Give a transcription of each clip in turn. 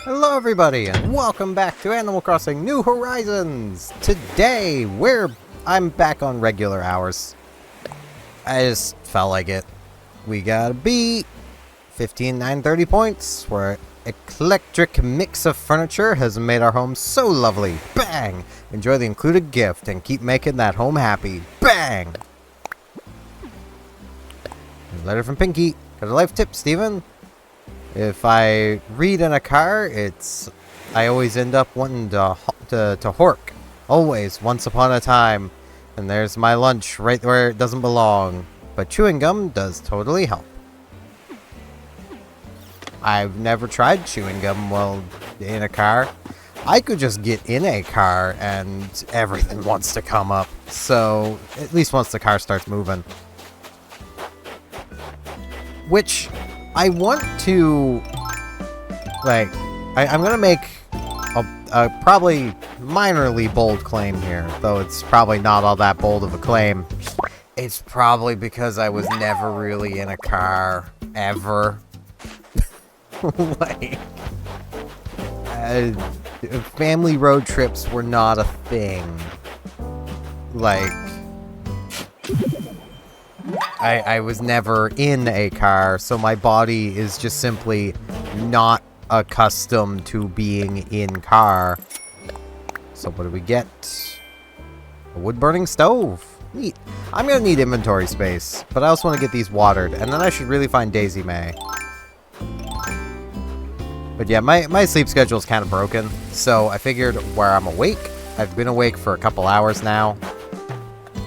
Hello everybody, and welcome back to Animal Crossing New Horizons! Today, I'm back on regular hours. I just felt like it. We gotta beat 15,930 points, where eclectic mix of furniture has made our home so lovely. Bang! Enjoy the included gift and keep making that home happy. Bang! Letter from Pinky. Got a life tip, Steven. If I read in a car, I always end up wanting to hork. Always, once upon a time. And there's my lunch right where it doesn't belong. But chewing gum does totally help. I've never tried chewing gum while in a car. I could just get in a car and everything wants to come up. So, at least once the car starts moving. Which I want to, I'm going to make a probably minorly bold claim here, though it's probably not all that bold of a claim. It's probably because I was never really in a car, ever. Family road trips were not a thing. I was never in a car, so my body is just simply not accustomed to being in car. So what do we get? A wood-burning stove. Neat. I'm gonna need inventory space, but I also want to get these watered, and then I should really find Daisy May. But yeah, my sleep schedule is kind of broken, so I figured where I'm awake, I've been awake for a couple hours now,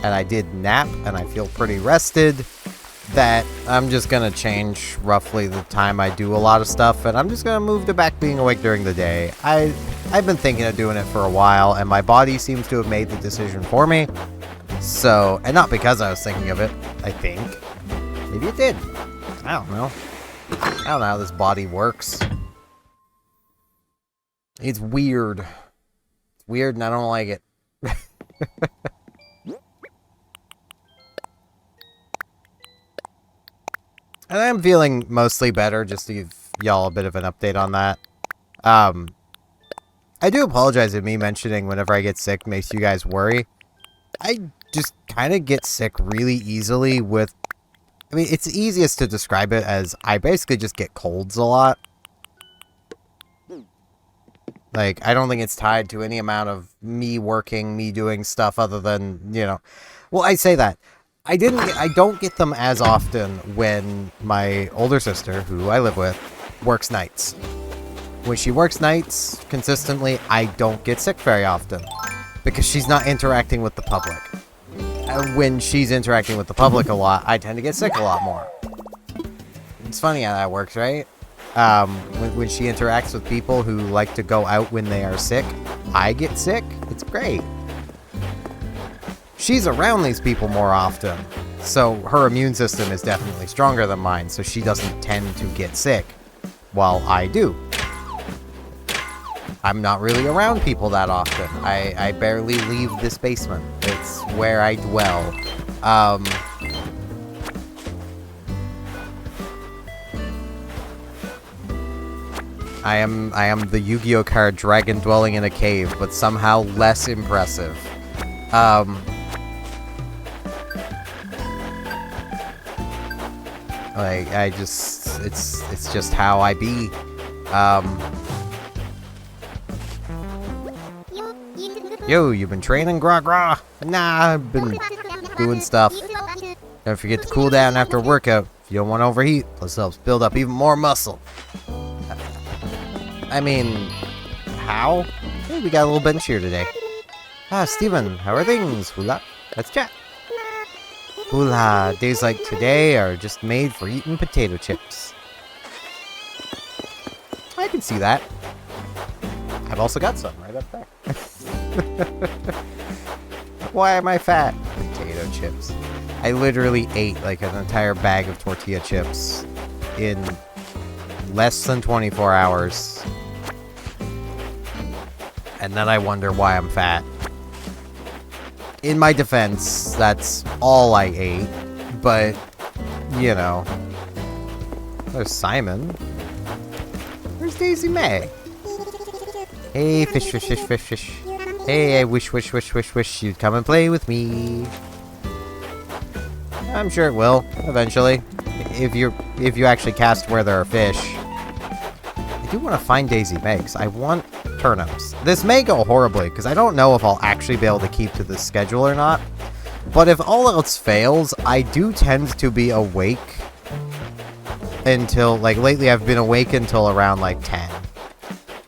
and I did nap, and I feel pretty rested, that I'm just gonna change roughly the time I do a lot of stuff, and I'm just gonna move to back being awake during the day. I've been thinking of doing it for a while, and my body seems to have made the decision for me. So, and not because I was thinking of it, I think. Maybe it did. I don't know. I don't know how this body works. It's weird. It's weird and I don't like it. And I'm feeling mostly better, just to give y'all a bit of an update on that. I do apologize if me mentioning whenever I get sick makes you guys worry. I just kind of get sick really easily with... I mean, it's easiest to describe it as I basically just get colds a lot. I don't think it's tied to any amount of me working, me doing stuff other than, Well, I say that. I don't get them as often when my older sister, who I live with, works nights. When she works nights consistently, I don't get sick very often. Because she's not interacting with the public. And when she's interacting with the public a lot, I tend to get sick a lot more. It's funny how that works, right? When she interacts with people who like to go out when they are sick, I get sick. It's great. She's around these people more often, so her immune system is definitely stronger than mine, so she doesn't tend to get sick, while I do. I'm not really around people that often. I barely leave this basement. It's where I dwell. I am the Yu-Gi-Oh card dragon dwelling in a cave, but somehow less impressive. It's just how I be. Yo, you've been training, Gra? Nah, I've been doing stuff. Don't forget to cool down after a workout. If you don't want to overheat, this helps build up even more muscle. I mean, how? Hey, we got a little bench here today. Ah, Steven, how are things? Hula, let's chat. Hula, days like today are just made for eating potato chips. I can see that. I've also got some right up there. Why am I fat? Potato chips. I literally ate like an entire bag of tortilla chips in less than 24 hours. And then I wonder why I'm fat. In my defense, that's all I ate. But, you know. There's Simon. Where's Daisy May? Hey, fish, fish, fish, fish, fish. Hey, I wish you'd come and play with me. I'm sure it will, eventually. If you actually cast where there are fish. I do want to find Daisy May, because I want turnips. This may go horribly, because I don't know if I'll actually be able to keep to this schedule or not. But if all else fails, I do tend to be awake until, like, lately I've been awake until around, like, 10.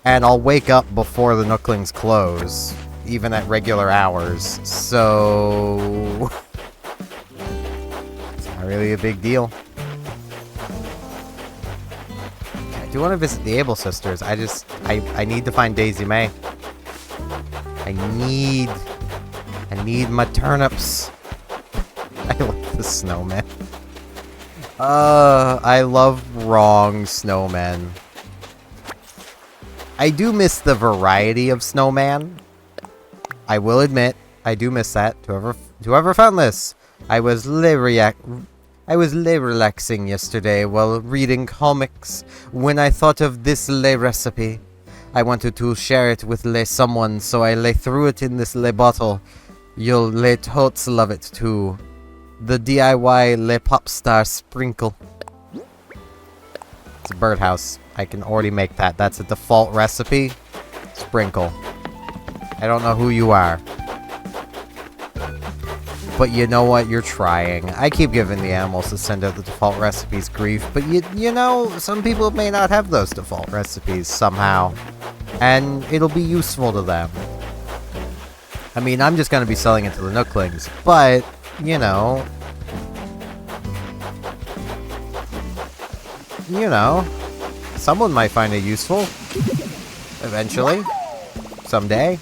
And I'll wake up before the Nooklings close, even at regular hours, so... it's not really a big deal. I do want to visit the Able Sisters. I need to find Daisy May. I need my turnips. I like the snowman. I love wrong snowmen. I do miss the variety of snowman. I will admit, I do miss that. To whoever found this, I was relaxing yesterday while reading comics when I thought of this recipe. I wanted to share it with someone, so I threw it in this bottle. You'll totes love it too. The DIY Pop Star Sprinkle. It's a birdhouse. I can already make that. That's a default recipe. Sprinkle. I don't know who you are. But you know what? You're trying. I keep giving the animals to send out the default recipes grief, but you know, some people may not have those default recipes somehow. And it'll be useful to them. I mean, I'm just going to be selling it to the Nooklings, but, you know, someone might find it useful. Eventually. Someday.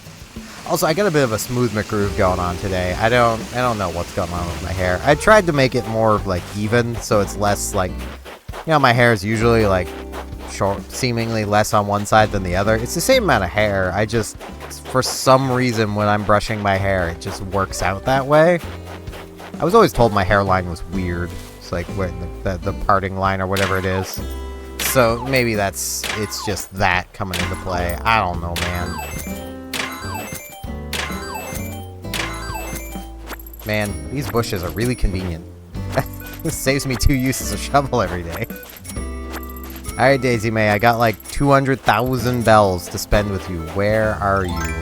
Also, I got a bit of a smooth McGroove going on today. I don't know what's going on with my hair. I tried to make it more, like, even, so it's less, like, you know, my hair is usually, like, short, seemingly less on one side than the other. It's the same amount of hair. I just, for some reason, when I'm brushing my hair, it just works out that way. I was always told my hairline was weird. It's like where the parting line or whatever it is. So maybe it's just that coming into play. I don't know, man. Man, these bushes are really convenient. This saves me 2 uses of shovel every day. Alright, Daisy May, I got like 200,000 bells to spend with you. Where are you?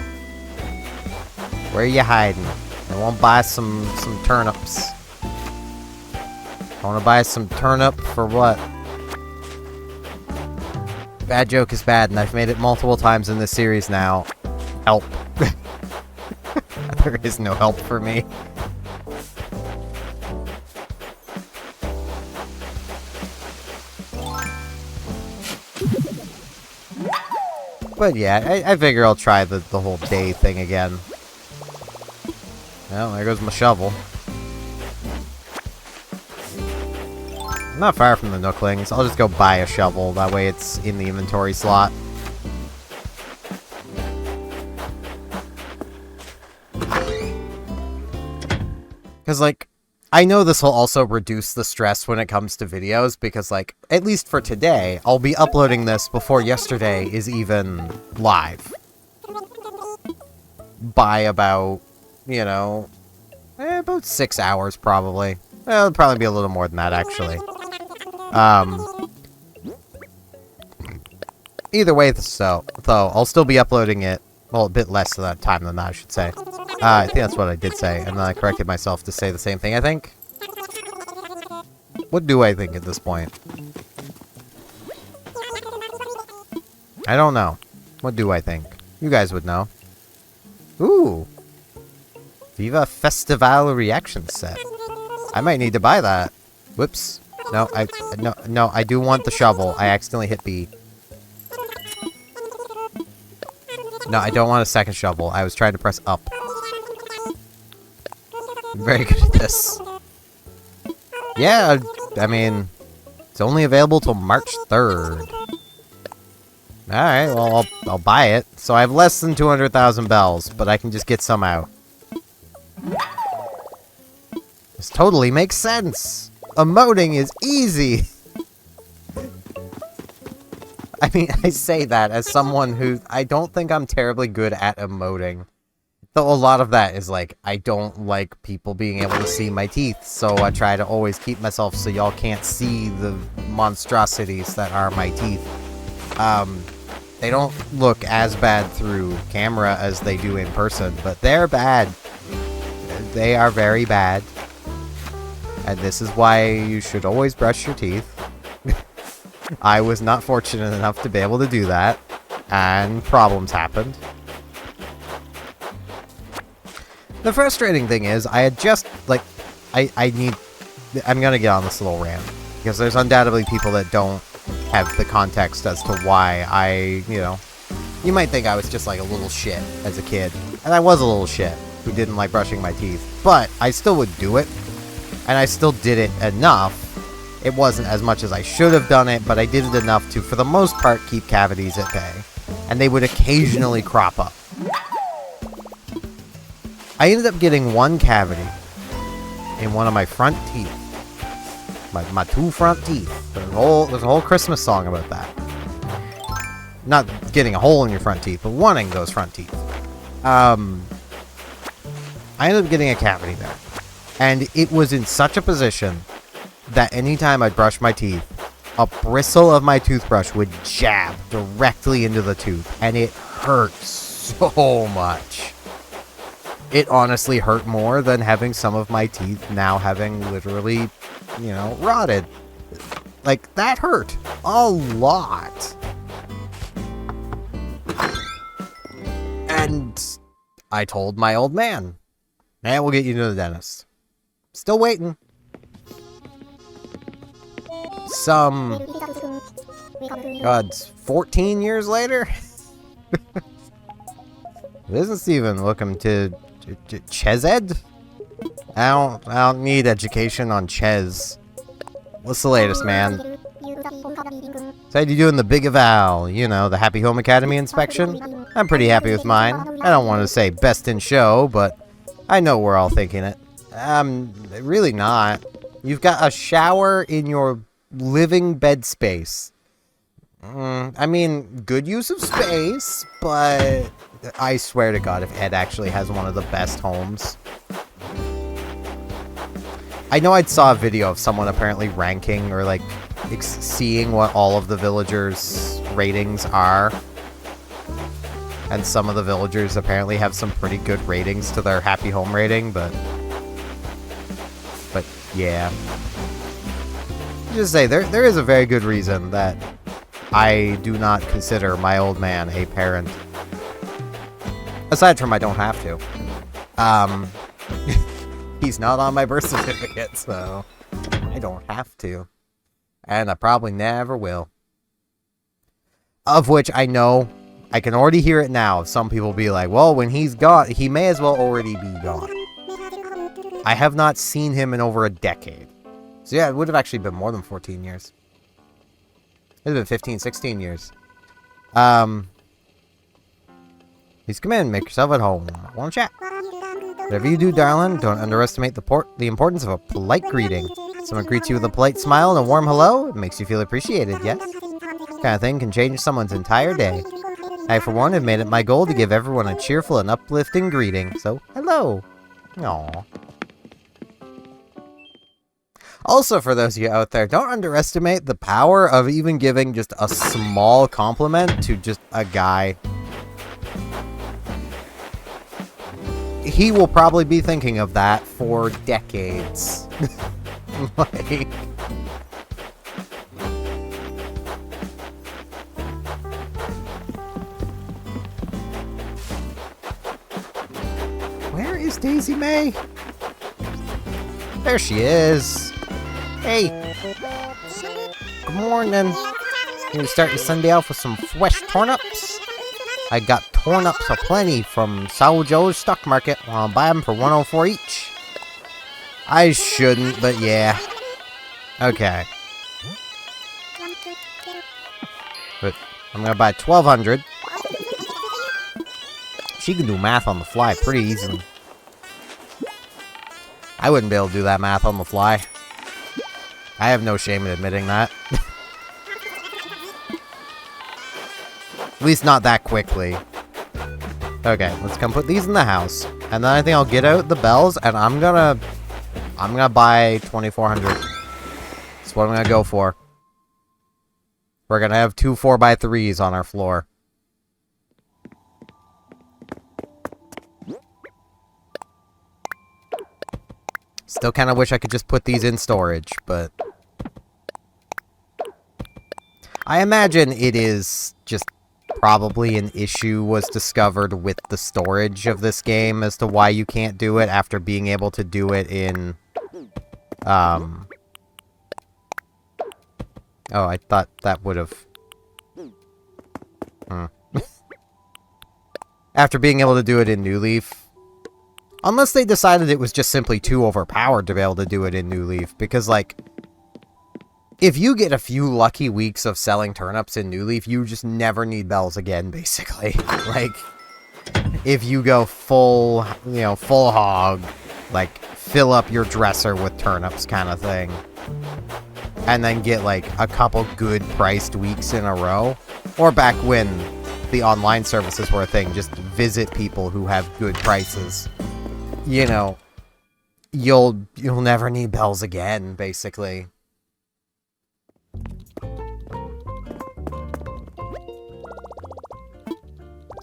Where are you hiding? I want to buy some turnips. I want to buy some turnip for what? Bad joke is bad, and I've made it multiple times in this series now. Help. There is no help for me. But yeah, I figure I'll try the whole day thing again. Well, there goes my shovel. I'm not far from the Nooklings. I'll just go buy a shovel. That way it's in the inventory slot. Because, like, I know this will also reduce the stress when it comes to videos, because, like, at least for today, I'll be uploading this before yesterday is even live. By about, you know, about 6 hours, probably. Well, it'll probably be a little more than that, actually. Either way, though, I'll still be uploading it, well, a bit less than that time than that, I should say. I think that's what I did say, and then I corrected myself to say the same thing, I think. What do I think at this point? I don't know. What do I think? You guys would know. Ooh! Viva Festival reaction set. I might need to buy that. Whoops. No, no, I do want the shovel. I accidentally hit B. No, I don't want a second shovel. I was trying to press up. I'm very good at this. Yeah, I mean, it's only available till March 3rd. Alright, well, I'll buy it. So I have less than 200,000 bells, but I can just get some out. This totally makes sense! Emoting is easy! I mean, I say that as someone who... I don't think I'm terribly good at emoting. Though a lot of that is like, I don't like people being able to see my teeth, so I try to always keep myself so y'all can't see the monstrosities that are my teeth. They don't look as bad through camera as they do in person, but they're bad. They are very bad. And this is why you should always brush your teeth. I was not fortunate enough to be able to do that, and problems happened. The frustrating thing is, I had just, like, I'm gonna get on this little rant, because there's undoubtedly people that don't have the context as to why you might think I was just like a little shit as a kid, and I was a little shit who didn't like brushing my teeth, but I still would do it, and I still did it enough. It wasn't as much as I should have done it, but I did it enough to, for the most part, keep cavities at bay, and they would occasionally crop up. I ended up getting one cavity in one of my front teeth. My two front teeth. There's a whole Christmas song about that. Not getting a hole in your front teeth, but wanting those front teeth. I ended up getting a cavity there. And it was in such a position that anytime I'd brush my teeth, a bristle of my toothbrush would jab directly into the tooth. And it hurt so much. It honestly hurt more than having some of my teeth now having literally, rotted. Like, that hurt a lot. And I told my old man, we'll get you to the dentist. Still waiting. God, 14 years later? Isn't Steven looking to Chesed? I don't need education on Ches. What's the latest, man? So you doing the big eval, the Happy Home Academy inspection? I'm pretty happy with mine. I don't want to say best in show, but I know we're all thinking it. Really not. You've got a shower in your living bed space. I mean, good use of space, but I swear to God, if Ed actually has one of the best homes. I know I saw a video of someone apparently ranking or like seeing what all of the villagers' ratings are. And some of the villagers apparently have some pretty good ratings to their happy home rating, but yeah. Just say, there is a very good reason that I do not consider my old man a parent. Aside from I don't have to. He's not on my birth certificate, so I don't have to. And I probably never will. Of which I know, I can already hear it now. Some people be like, well, when he's gone, he may as well already be gone. I have not seen him in over a decade. So yeah, it would have actually been more than 14 years. It would have been 15, 16 years. Please come in, make yourself at home. Want to chat? Whatever you do, darling, don't underestimate the importance of a polite greeting. Someone greets you with a polite smile and a warm hello. It makes you feel appreciated, yes? This kind of thing can change someone's entire day. I, for one, have made it my goal to give everyone a cheerful and uplifting greeting. So, hello. Aww. Also, for those of you out there, don't underestimate the power of even giving just a small compliment to just a guy. He will probably be thinking of that for decades. Like... Where is Daisy May? There she is. Hey. Good morning. You start your Sunday off with some fresh turnips? I got turnips aplenty from Sao Joe's stock market. I'll buy them for 104 each. I shouldn't, but yeah. Okay. But I'm gonna buy 1,200. She can do math on the fly pretty easily. I wouldn't be able to do that math on the fly. I have no shame in admitting that. At least not that quickly. Okay, let's come put these in the house. And then I think I'll get out the bells, and I'm gonna buy 2,400. That's what I'm gonna go for. We're gonna have 2 4x3s on our floor. Still kind of wish I could just put these in storage, but I imagine it is just probably an issue was discovered with the storage of this game as to why you can't do it after being able to do it in, oh, I thought that would have, after being able to do it in New Leaf. Unless they decided it was just simply too overpowered to be able to do it in New Leaf. Because, like, if you get a few lucky weeks of selling turnips in New Leaf, you just never need bells again, basically. Like, if you go full, you know, full hog, like, fill up your dresser with turnips kind of thing. And then get, like, a couple good priced weeks in a row. Or back when the online services were a thing, just visit people who have good prices. You know, you'll never need bells again, basically.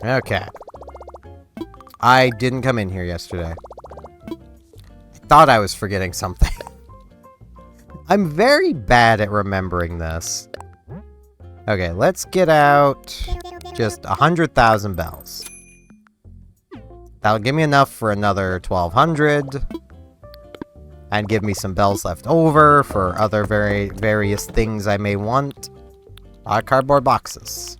Okay. I didn't come in here yesterday. I thought I was forgetting something. I'm very bad at remembering this. Okay, let's get out just 100,000 bells. That'll give me enough for another 1,200. And give me some bells left over for other various things I may want. Cardboard boxes.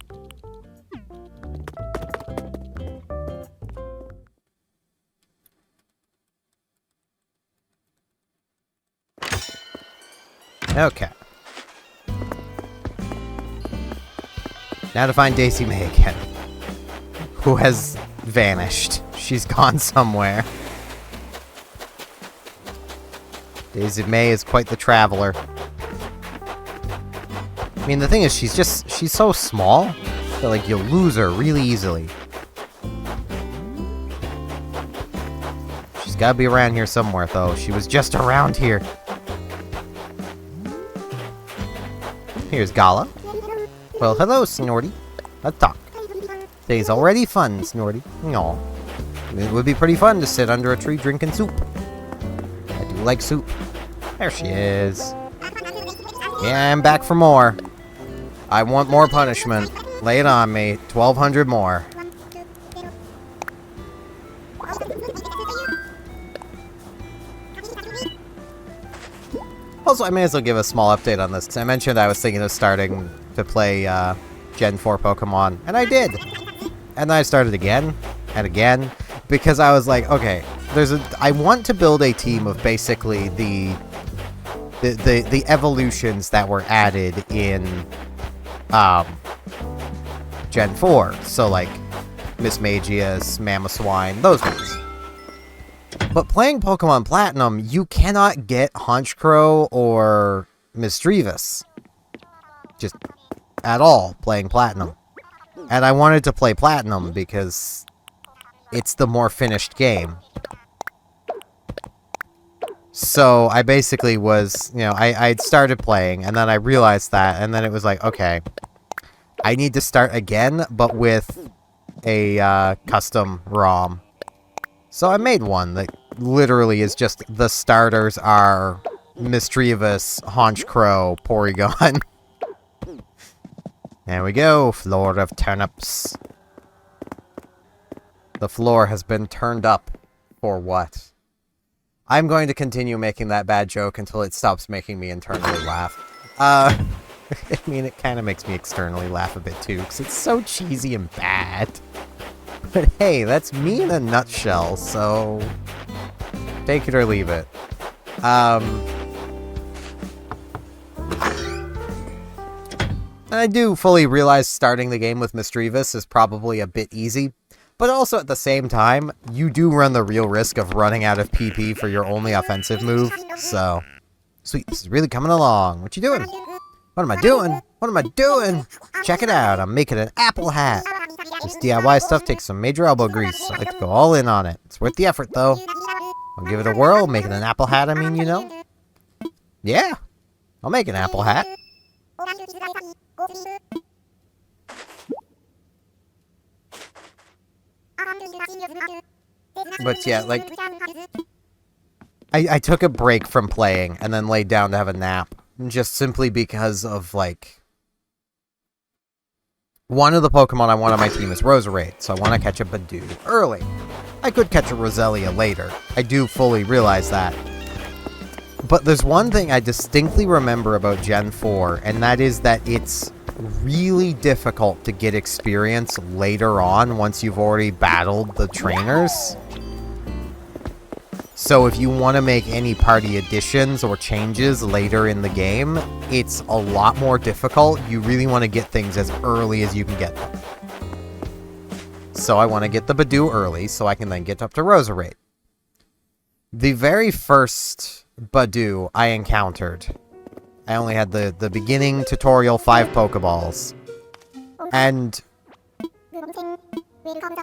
Okay. Now to find Daisy May again. Who has vanished. She's gone somewhere. Daisy May is quite the traveler. I mean, the thing is, she's so small that, like, you'll lose her really easily. She's gotta be around here somewhere, though. She was just around here. Here's Gala. Well, hello, Snorty. Let's talk. Today's already fun, Snorty. Aw. It would be pretty fun to sit under a tree drinking soup. I do like soup. There she is. Yeah, I'm back for more. I want more punishment. Lay it on me. 1,200 more. Also, I may as well give a small update on this, because I mentioned I was thinking of starting to play Gen 4 Pokemon, and I did. And then I started again, and again, because I was like, okay, I want to build a team of basically the evolutions that were added in Gen 4. So, like, Mismagius, Mamoswine, those ones. But playing Pokemon Platinum, you cannot get Honchkrow or Misdreavus. Just at all, playing Platinum. And I wanted to play Platinum because it's the more finished game. So I basically was, you know, I'd started playing, and then I realized that, and then it was like, okay, I need to start again, but with a custom ROM. So I made one that literally is just the starters are Misdreavus, Honchkrow, Porygon. There we go, floor of turnips. The floor has been turned up for what? I'm going to continue making that bad joke until it stops making me internally laugh. I mean, it kind of makes me externally laugh a bit too, because it's so cheesy and bad. But hey, that's me in a nutshell, so take it or leave it. And I do fully realize starting the game with Misdreavus is probably a bit easy, but also at the same time, you do run the real risk of running out of PP for your only offensive move, so... Sweet, this is really coming along. What you doing? What am I doing? What am I doing? Check it out, I'm making an apple hat. This DIY stuff takes some major elbow grease. I like to go all in on it. It's worth the effort, though. I'll give it a whirl, making an apple hat, I mean, you know? Yeah, I'll make an apple hat. But yeah, like... I took a break from playing and then laid down to have a nap. Just simply because of, like... One of the Pokemon I want on my team is Roserade, so I want to catch a Badoo early. I could catch a Roselia later. I do fully realize that. But there's one thing I distinctly remember about Gen 4, and that is that it's really difficult to get experience later on once you've already battled the trainers. So if you want to make any party additions or changes later in the game, it's a lot more difficult. You really want to get things as early as you can get them. So I want to get the Badoo early so I can then get up to Roserade. The very first Badoo I encountered, I only had the beginning tutorial 5 Pokeballs. And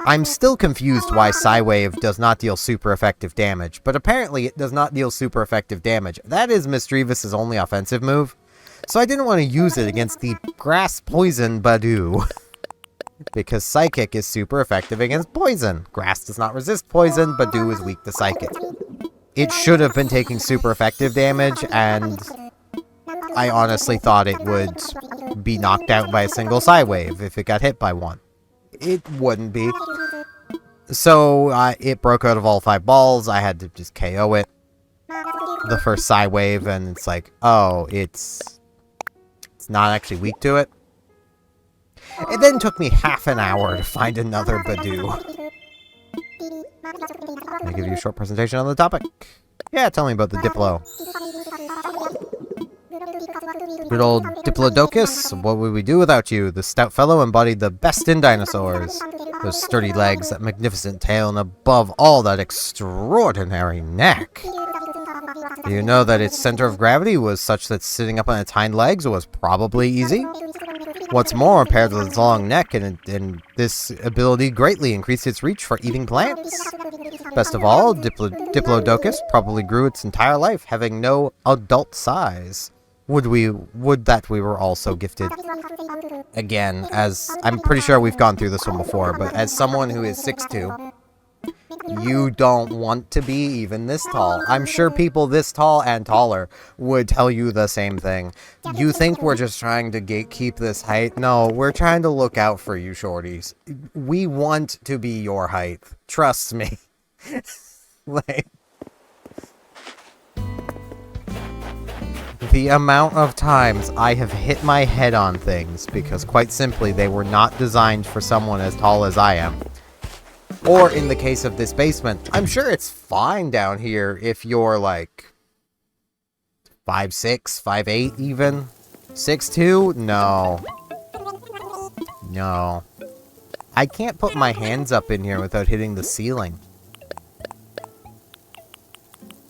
I'm still confused why Psywave does not deal super effective damage, but apparently it does not deal super effective damage. That is Misdreavus' only offensive move, so I didn't want to use it against the Grass Poison Badoo. Because Psychic is super effective against poison. Grass does not resist poison, Badoo is weak to Psychic. It should have been taking super effective damage, and I honestly thought it would be knocked out by a single Psywave if it got hit by one. It wouldn't be. So, it broke out of all 5 balls. I had to just KO it. The first Psywave, and it's like, oh, it's not actually weak to it. It then took me half an hour to find another Badoo. I'll give you a short presentation on the topic. Yeah, tell me about the Diplo. Good old Diplodocus, what would we do without you? The stout fellow embodied the best in dinosaurs. Those sturdy legs, that magnificent tail, and above all, that extraordinary neck. Do you know that its center of gravity was such that sitting up on its hind legs was probably easy? What's more, paired with its long neck, and this ability greatly increased its reach for eating plants. Best of all, Diplodocus probably grew its entire life, having no adult size. Would that we were also gifted. Again, as I'm pretty sure we've gone through this one before, but as someone who is 6'2", you don't want to be even this tall. I'm sure people this tall and taller would tell you the same thing. You think we're just trying to gatekeep this height? No, we're trying to look out for you shorties. We want to be your height. Trust me. Like... The amount of times I have hit my head on things because, quite simply, they were not designed for someone as tall as I am. Or, in the case of this basement, I'm sure it's fine down here if you're, like, 5'6", 5'8", even. 6'2"? No. No. I can't put my hands up in here without hitting the ceiling.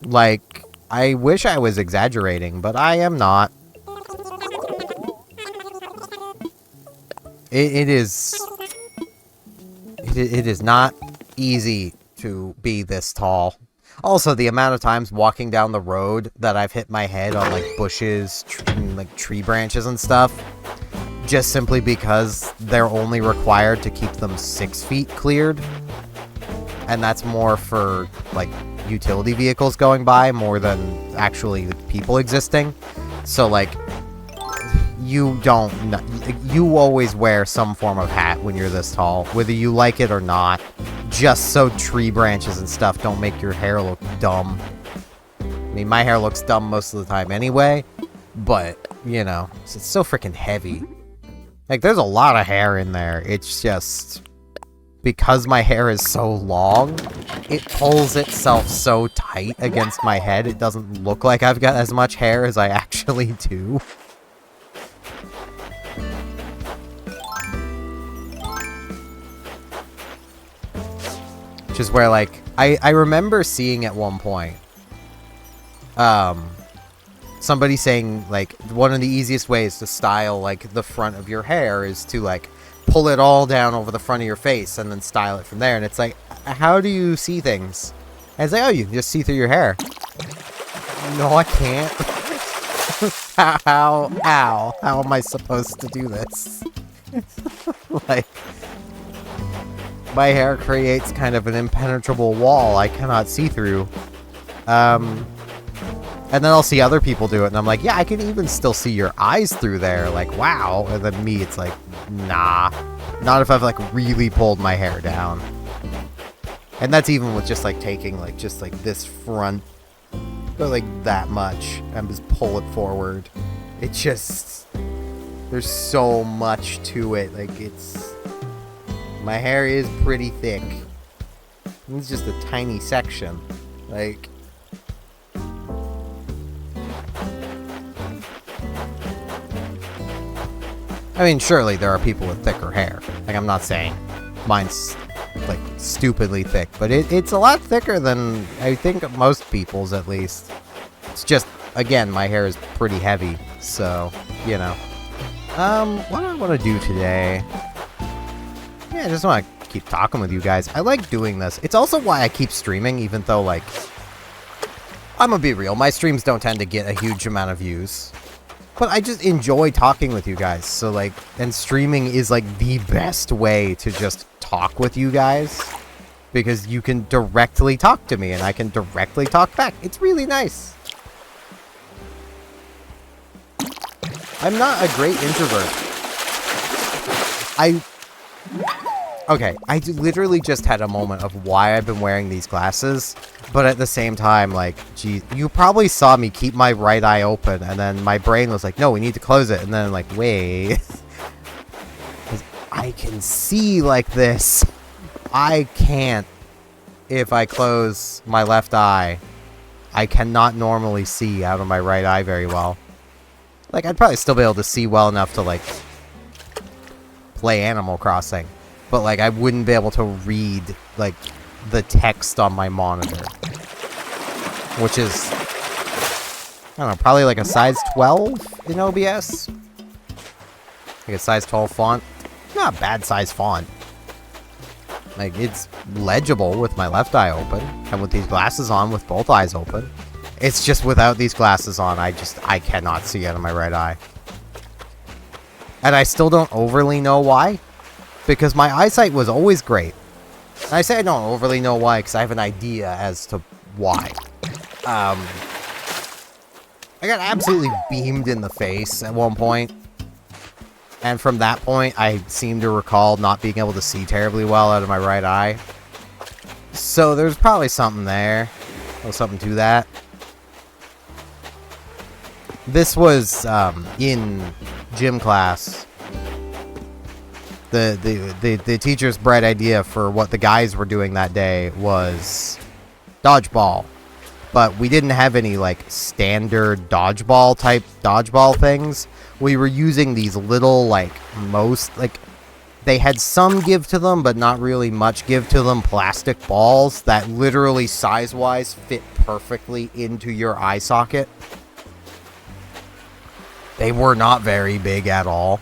Like... I wish I was exaggerating, but I am not. It is not easy to be this tall. Also, the amount of times walking down the road that I've hit my head on, like, bushes, like, tree branches and stuff, just simply because they're only required to keep them 6 feet cleared. And that's more for, like, utility vehicles going by more than actually people existing. So, like, you always wear some form of hat when you're this tall, whether you like it or not, just so tree branches and stuff don't make your hair look dumb. I mean, my hair looks dumb most of the time anyway, but, you know, it's so freaking heavy. Like, there's a lot of hair in there. It's just... because my hair is so long, it pulls itself so tight against my head, it doesn't look like I've got as much hair as I actually do. which is where, like, I remember seeing at one point, somebody saying, like, one of the easiest ways to style, like, the front of your hair is to, like, pull it all down over the front of your face and then style it from there. And it's like, how do you see things? And it's like, oh, you can just see through your hair. No, I can't. How am I supposed to do this? Like, my hair creates kind of an impenetrable wall I cannot see through. And then I'll see other people do it, and I'm like, yeah, I can even still see your eyes through there. Like, wow. And then me, it's like, nah. Not if I've, like, really pulled my hair down. And that's even with just, like, taking, like, just, like, this front, go, like, that much, and just pull it forward. It just, there's so much to it. Like, it's, my hair is pretty thick. It's just a tiny section. Like, I mean, surely there are people with thicker hair. Like, I'm not saying mine's, like, stupidly thick, but it's a lot thicker than I think most people's, at least. It's just, again, my hair is pretty heavy, so, you know. What do I want to do today? Yeah, I just want to keep talking with you guys. I like doing this. It's also why I keep streaming, even though, like, I'm gonna be real, my streams don't tend to get a huge amount of views. But I just enjoy talking with you guys, so, like, and streaming is, like, the best way to just talk with you guys, because you can directly talk to me, and I can directly talk back. It's really nice. I'm not a great introvert. Okay, I literally just had a moment of why I've been wearing these glasses, but at the same time, like, geez, you probably saw me keep my right eye open, and then my brain was like, no, we need to close it, and then, like, wait. I can see like this. I can't if I close my left eye. I cannot normally see out of my right eye very well. Like, I'd probably still be able to see well enough to, like, play Animal Crossing. But, like, I wouldn't be able to read, like, the text on my monitor. Which is, I don't know, probably like a size 12 in OBS. Like a size 12 font. Not a bad size font. Like, it's legible with my left eye open. And with these glasses on with both eyes open. It's just without these glasses on, I cannot see out of my right eye. And I still don't overly know why. Because my eyesight was always great. And I say I don't overly know why, because I have an idea as to why. I got absolutely beamed in the face at one point. And from that point, I seem to recall not being able to see terribly well out of my right eye. So there's probably something there. Or something to that. This was in gym class. The teacher's bright idea for what the guys were doing that day was dodgeball. But we didn't have any, like, standard dodgeball things. We were using these little, like, they had some give to them, but not really much give to them, plastic balls that literally, size-wise, fit perfectly into your eye socket. They were not very big at all.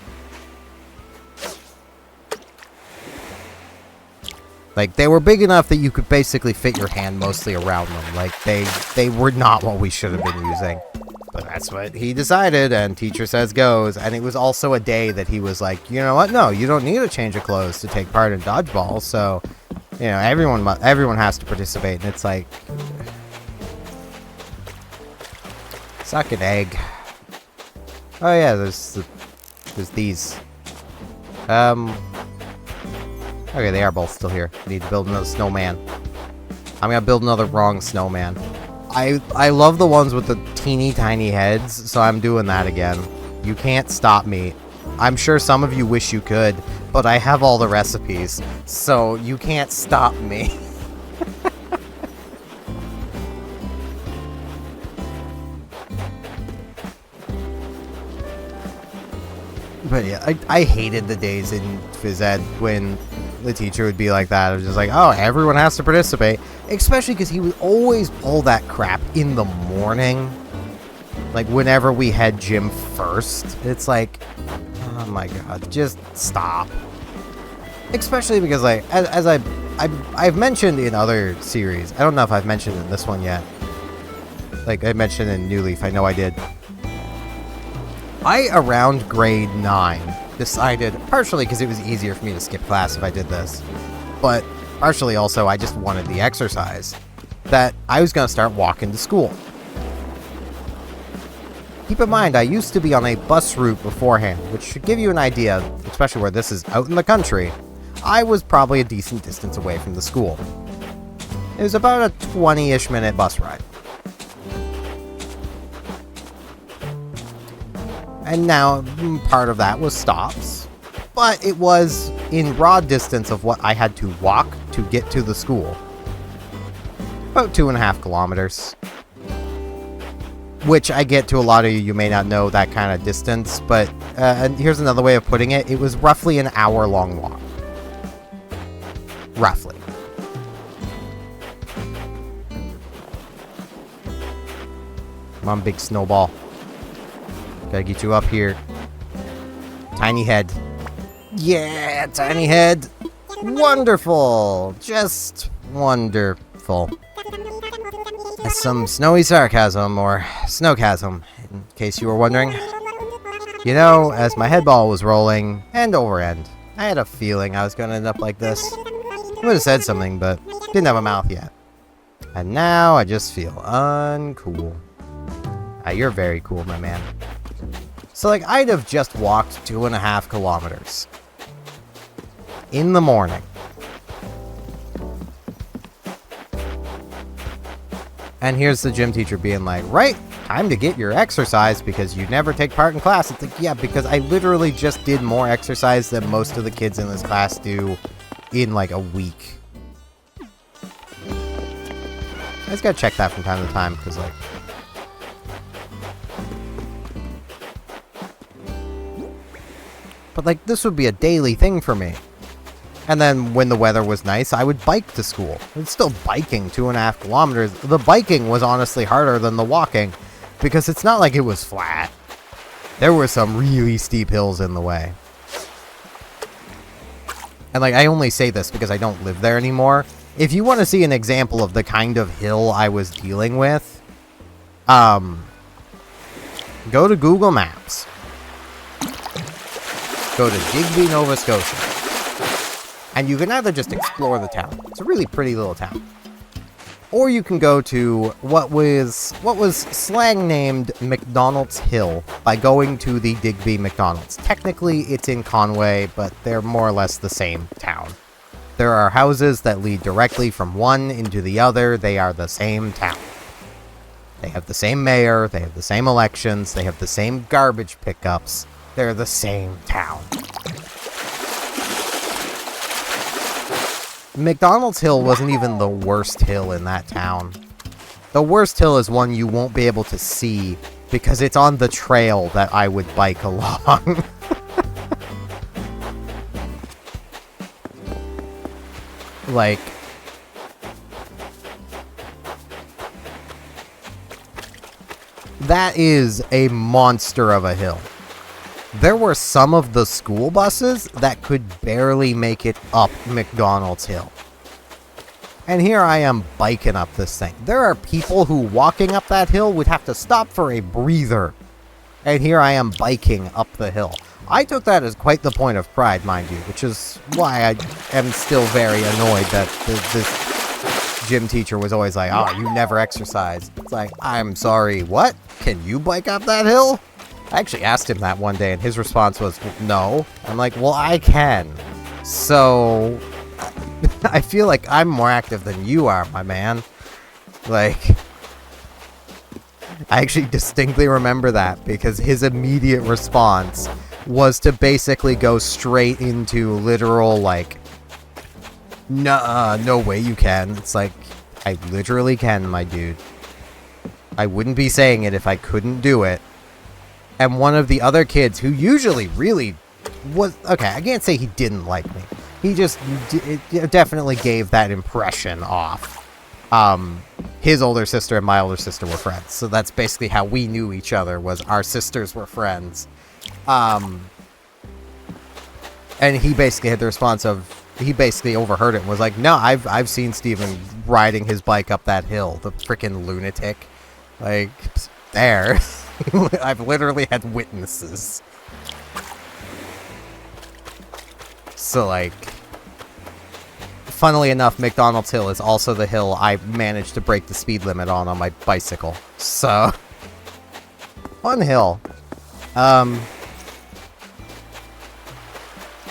Like, they were big enough that you could basically fit your hand mostly around them. Like, they were not what we should have been using. But that's what he decided, and teacher says goes. And it was also a day that he was like, you know what? No, you don't need a change of clothes to take part in dodgeball. So, you know, everyone has to participate. And it's like, suck an egg. Oh yeah, there's these. Okay, they are both still here. I need to build another snowman. I'm gonna build another wrong snowman. I love the ones with the teeny tiny heads, so I'm doing that again. You can't stop me. I'm sure some of you wish you could, but I have all the recipes, so you can't stop me. But yeah, I hated the days in phys ed when the teacher would be like that. It was just like, oh, everyone has to participate. Especially because he would always pull that crap in the morning. Like, whenever we had gym first. It's like, oh my god, just stop. Especially because, like, as I've mentioned in other series. I don't know if I've mentioned in this one yet. Like, I mentioned in New Leaf. I know I did. I, around grade 9, decided, partially because it was easier for me to skip class if I did this, but partially also I just wanted the exercise, that I was going to start walking to school. Keep in mind, I used to be on a bus route beforehand, which should give you an idea, especially where this is out in the country. I was probably a decent distance away from the school. It was about a 20-ish minute bus ride. And now, part of that was stops, but it was in raw distance of what I had to walk to get to the school. About 2.5 kilometers. Which I get to a lot of you may not know that kind of distance, but and here's another way of putting it. It was roughly an hour-long walk. Roughly. Come on, big snowball. Gotta get you up here. Tiny head. Yeah, tiny head. Wonderful. Just wonderful. That's some snowy sarcasm, or snowchasm, in case you were wondering. You know, as my head ball was rolling, end over end, I had a feeling I was gonna end up like this. I would have said something, but didn't have a mouth yet. And now I just feel uncool. You're very cool, my man. So, like, I'd have just walked 2.5 kilometers. In the morning. And here's the gym teacher being like, right, time to get your exercise because you never take part in class. It's like, yeah, because I literally just did more exercise than most of the kids in this class do in, like, a week. I just gotta check that from time to time, because, like... But, like, this would be a daily thing for me. And then, when the weather was nice, I would bike to school. It's still biking 2.5 kilometers. The biking was honestly harder than the walking, because it's not like it was flat. There were some really steep hills in the way. And, like, I only say this because I don't live there anymore. If you want to see an example of the kind of hill I was dealing with, go to Google Maps. Go to Digby, Nova Scotia. And you can either just explore the town. It's a really pretty little town. Or you can go to what was slang named McDonald's Hill by going to the Digby McDonald's. Technically, it's in Conway, but they're more or less the same town. There are houses that lead directly from one into the other. They are the same town. They have the same mayor. They have the same elections. They have the same garbage pickups. They're the same town. McDonald's Hill wasn't even the worst hill in that town. The worst hill is one you won't be able to see because it's on the trail that I would bike along. Like... that is a monster of a hill. There were some of the school buses that could barely make it up McDonald's Hill. And here I am biking up this thing. There are people who walking up that hill would have to stop for a breather. And here I am biking up the hill. I took that as quite the point of pride, mind you, which is why I am still very annoyed that this gym teacher was always like, oh, you never exercise. It's like, I'm sorry, what? Can you bike up that hill? I actually asked him that one day, and his response was, no. I'm like, well, I can. So, I feel like I'm more active than you are, my man. Like, I actually distinctly remember that, because his immediate response was to basically go straight into literal, like, no way you can. It's like, I literally can, my dude. I wouldn't be saying it if I couldn't do it. And one of the other kids who usually really was... okay, I can't say he didn't like me. He just it definitely gave that impression off. His older sister and my older sister were friends, so that's basically how we knew each other, was our sisters were friends. And he basically had the response of, he basically overheard it and was like, no, I've seen Steven riding his bike up that hill, the freaking lunatic. Like, there. I've literally had witnesses. So, like, funnily enough, McDonald's Hill is also the hill I managed to break the speed limit on my bicycle. So, fun hill.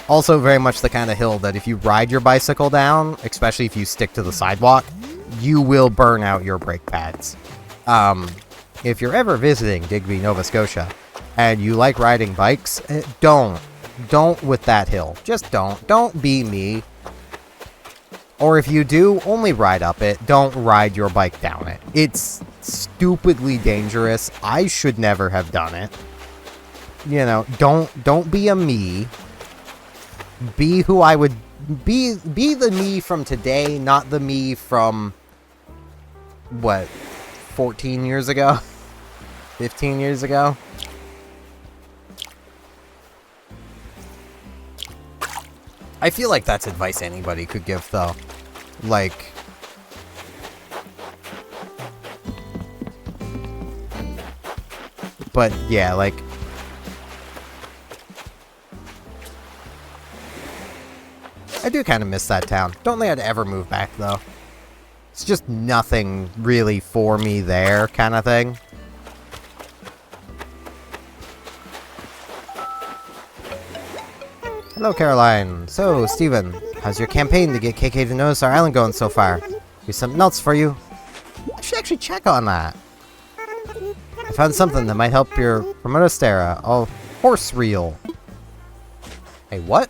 Also very much the kind of hill that if you ride your bicycle down, especially if you stick to the sidewalk, you will burn out your brake pads. If you're ever visiting Digby, Nova Scotia, and you like riding bikes, don't with that hill. Just don't be me. Or if you do, only ride up it. Don't ride your bike down it. It's stupidly dangerous. I should never have done it. You know, don't be a me. Be who I would be the me from today, not the me from what, 14 years ago? 15 years ago? I feel like that's advice anybody could give, though. Like, but yeah, like, I do kind of miss that town. Don't think I'd ever move back, though. It's just nothing really for me there, kind of thing. Hello, Caroline. So, Steven, how's your campaign to get KK to notice our island going so far? Here's something else for you. I should actually check on that. I found something that might help your promote Astera. A horse reel. Hey, what?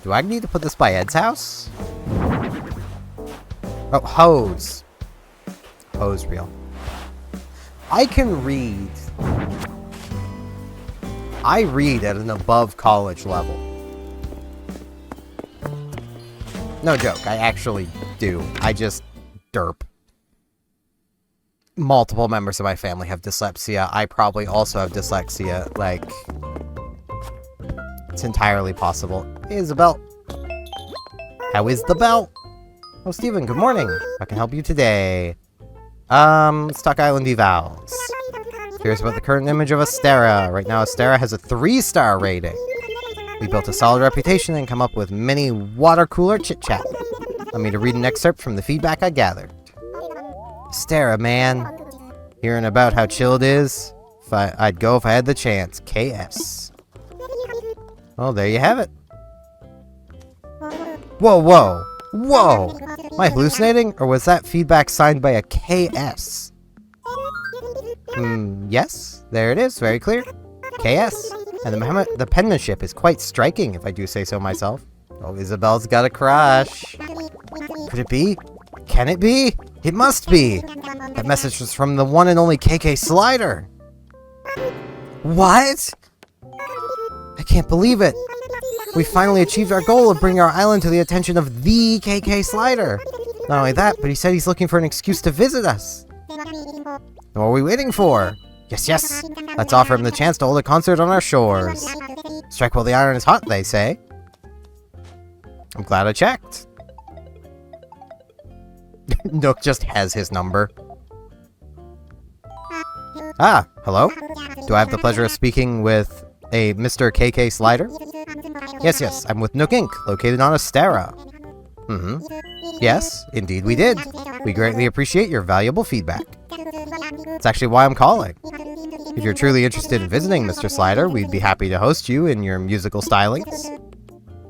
Do I need to put this by Ed's house? Oh, hose. Hose reel. I can read. I read at an above college level. No joke, I actually do. I just derp. Multiple members of my family have dyslexia. I probably also have dyslexia. Like, it's entirely possible. Hey, Isabel. How is the belt? Oh, Steven, good morning. I can help you today. Stock Island evals. Here's about the current image of Astera. Right now, Astera has a 3-star rating. We built a solid reputation and come up with many water cooler chit-chat. Let me to read an excerpt from the feedback I gathered. Astera, man. Hearing about how chill it is, I'd go if I had the chance. KS. Well, there you have it. Whoa, whoa, whoa! Am I hallucinating, or was that feedback signed by a KS? Yes, there it is, very clear. KS. And the penmanship is quite striking, if I do say so myself. Oh, Isabel's got a crush. Could it be? Can it be? It must be! That message was from the one and only KK Slider! What? I can't believe it! We finally achieved our goal of bringing our island to the attention of the KK Slider! Not only that, but he said he's looking for an excuse to visit us! What are we waiting for? Yes, yes! Let's offer him the chance to hold a concert on our shores! Strike while the iron is hot, they say. I'm glad I checked. Nook just has his number. Ah, hello? Do I have the pleasure of speaking with a Mr. KK Slider? Yes, yes, I'm with Nook Inc., located on Astera. Yes, indeed we did. We greatly appreciate your valuable feedback. That's actually why I'm calling. If you're truly interested in visiting Mr. Slider, we'd be happy to host you in your musical stylings.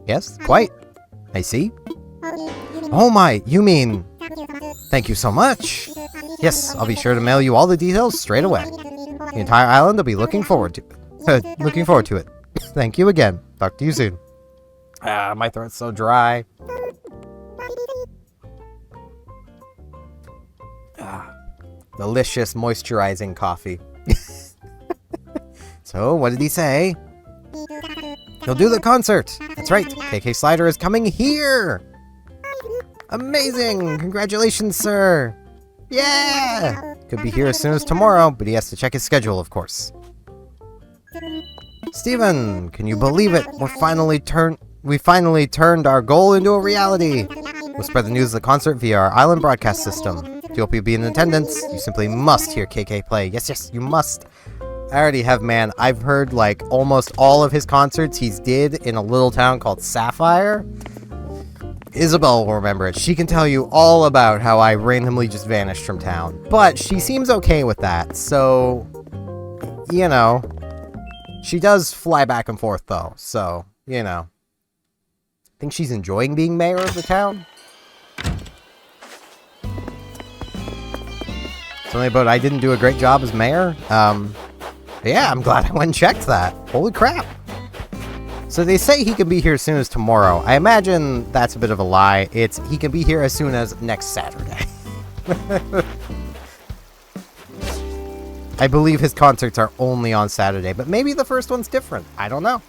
Yes, quite. I see. Oh my, you mean... Thank you so much. Yes, I'll be sure to mail you all the details straight away. The entire island will be looking forward to it. Thank you again. Talk to you soon. Ah, my throat's so dry. Ah, delicious moisturizing coffee. So, what did he say? He'll do the concert! That's right, KK Slider is coming here! Amazing! Congratulations, sir! Yeah! Could be here as soon as tomorrow, but he has to check his schedule, of course. Steven, can you believe it? We finally turned our goal into a reality! We'll spread the news of the concert via our island broadcast system. We hope you'll be in attendance. You simply must hear KK play. Yes, yes, you must. I already have, man. I've heard, like, almost all of his concerts he's did in a little town called Sapphire. Isabel will remember it. She can tell you all about how I randomly just vanished from town. But she seems okay with that, so, you know. She does fly back and forth, though, so, you know. I think she's enjoying being mayor of the town. Something about I didn't do a great job as mayor. Yeah, I'm glad I went and checked that. Holy crap. So they say he can be here as soon as tomorrow. I imagine that's a bit of a lie. It's he can be here as soon as next Saturday. I believe his concerts are only on Saturday, but maybe the first one's different. I don't know.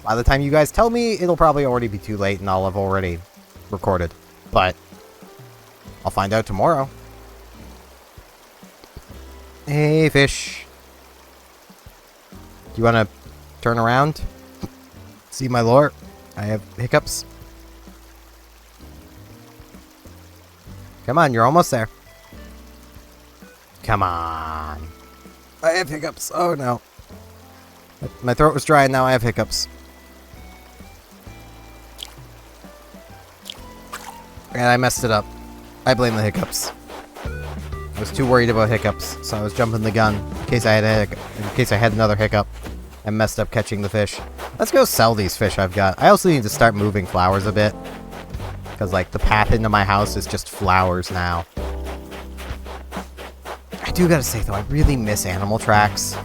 By the time you guys tell me, it'll probably already be too late and I'll have already recorded. But I'll find out tomorrow. Hey, fish. Do you want to turn around? See my lore? I have hiccups. Come on, you're almost there. Come on. I have hiccups. Oh, no. My throat was dry and now I have hiccups. And I messed it up. I blame the hiccups. I was too worried about hiccups, so I was jumping the gun in case I had another hiccup. I messed up catching the fish. Let's go sell these fish I've got. I also need to start moving flowers a bit. Because, like, the path into my house is just flowers now. I do gotta say, though, I really miss animal tracks.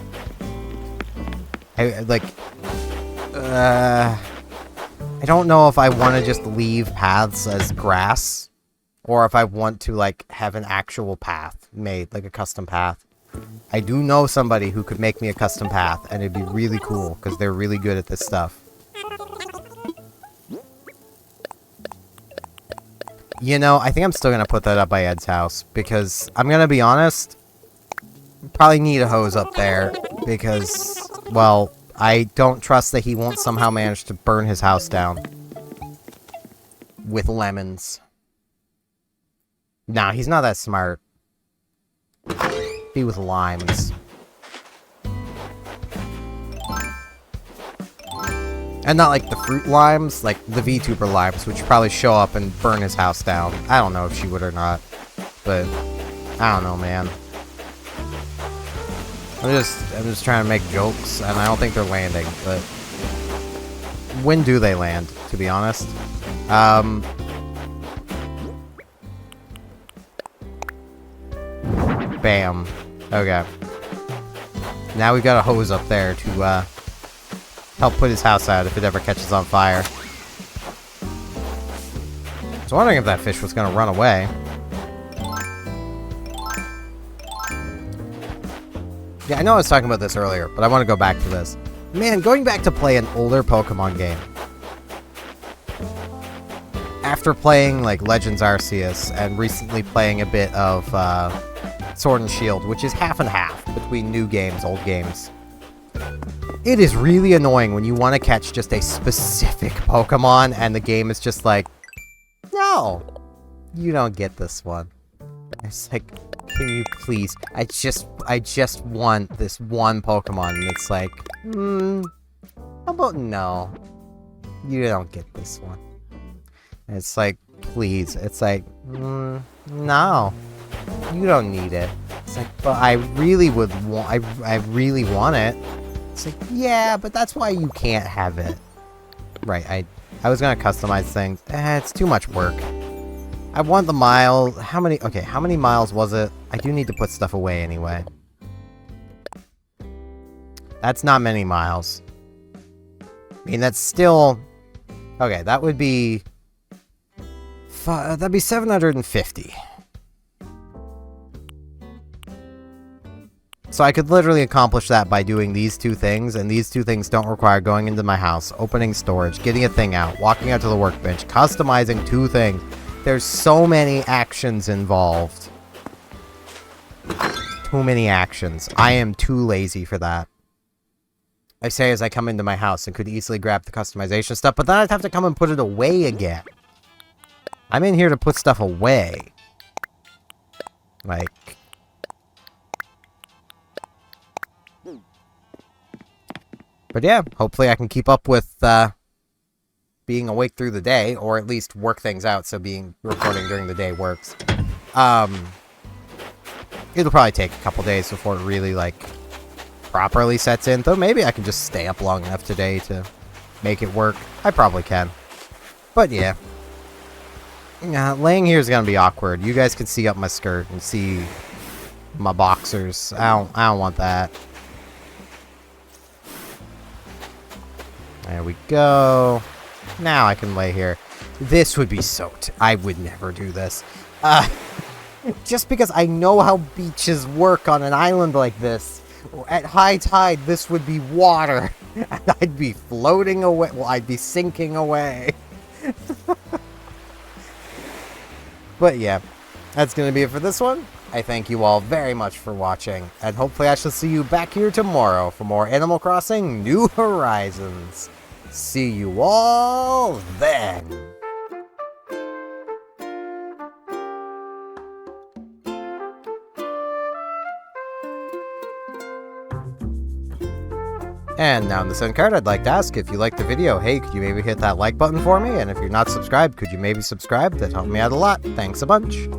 I don't know if I want to just leave paths as grass. Or if I want to, like, have an actual path made, like a custom path. I do know somebody who could make me a custom path, and it'd be really cool, because they're really good at this stuff. You know, I think I'm still going to put that up by Ed's house, because, I'm going to be honest, probably need a hose up there, because, well, I don't trust that he won't somehow manage to burn his house down. With lemons. Nah, he's not that smart. Be with limes. And not like the fruit limes, like the VTuber limes, which probably show up and burn his house down. I don't know if she would or not. But, I don't know, man. I'm just trying to make jokes, and I don't think they're landing, but... When do they land, to be honest? Bam. Okay. Now we've got a hose up there to, help put his house out if it ever catches on fire. I was wondering if that fish was gonna run away. Yeah, I know I was talking about this earlier, but I want to go back to this. Man, going back to play an older Pokemon game. After playing, like, Legends Arceus, and recently playing a bit of, Sword and Shield, which is half and half between new games, old games. It is really annoying when you want to catch just a specific Pokemon, and the game is just like, no, you don't get this one. It's like, can you please? I just want this one Pokemon, and it's like, how about no? You don't get this one. And it's like, please. It's like, no. You don't need it. It's like, but I really would want, I really want it. It's like, yeah, but that's why you can't have it. Right, I was gonna customize things. It's too much work. I want the mile, how many miles was it? I do need to put stuff away anyway. That's not many miles. I mean, that's still, okay, that would be, that'd be 750. So I could literally accomplish that by doing these two things, and these two things don't require going into my house, opening storage, getting a thing out, walking out to the workbench, customizing two things. There's so many actions involved. Too many actions. I am too lazy for that. I say as I come into my house and could easily grab the customization stuff, but then I'd have to come and put it away again. I'm in here to put stuff away. Like... But yeah, hopefully I can keep up with being awake through the day, or at least work things out so recording during the day works. It'll probably take a couple days before it really, like, properly sets in. Though maybe I can just stay up long enough today to make it work. I probably can. But yeah. Laying here is going to be awkward. You guys can see up my skirt and see my boxers. I don't want that. There we go. Now I can lay here. This would be soaked. I would never do this. Just because I know how beaches work on an island like this. At high tide, this would be water. And I'd be floating away. Well, I'd be sinking away. But yeah, that's going to be it for this one. I thank you all very much for watching. And hopefully I shall see you back here tomorrow for more Animal Crossing New Horizons. See you all then. And now in this end card, I'd like to ask, if you liked the video, hey, could you maybe hit that like button for me? And if you're not subscribed, could you maybe subscribe? That'd help me out a lot. Thanks a bunch.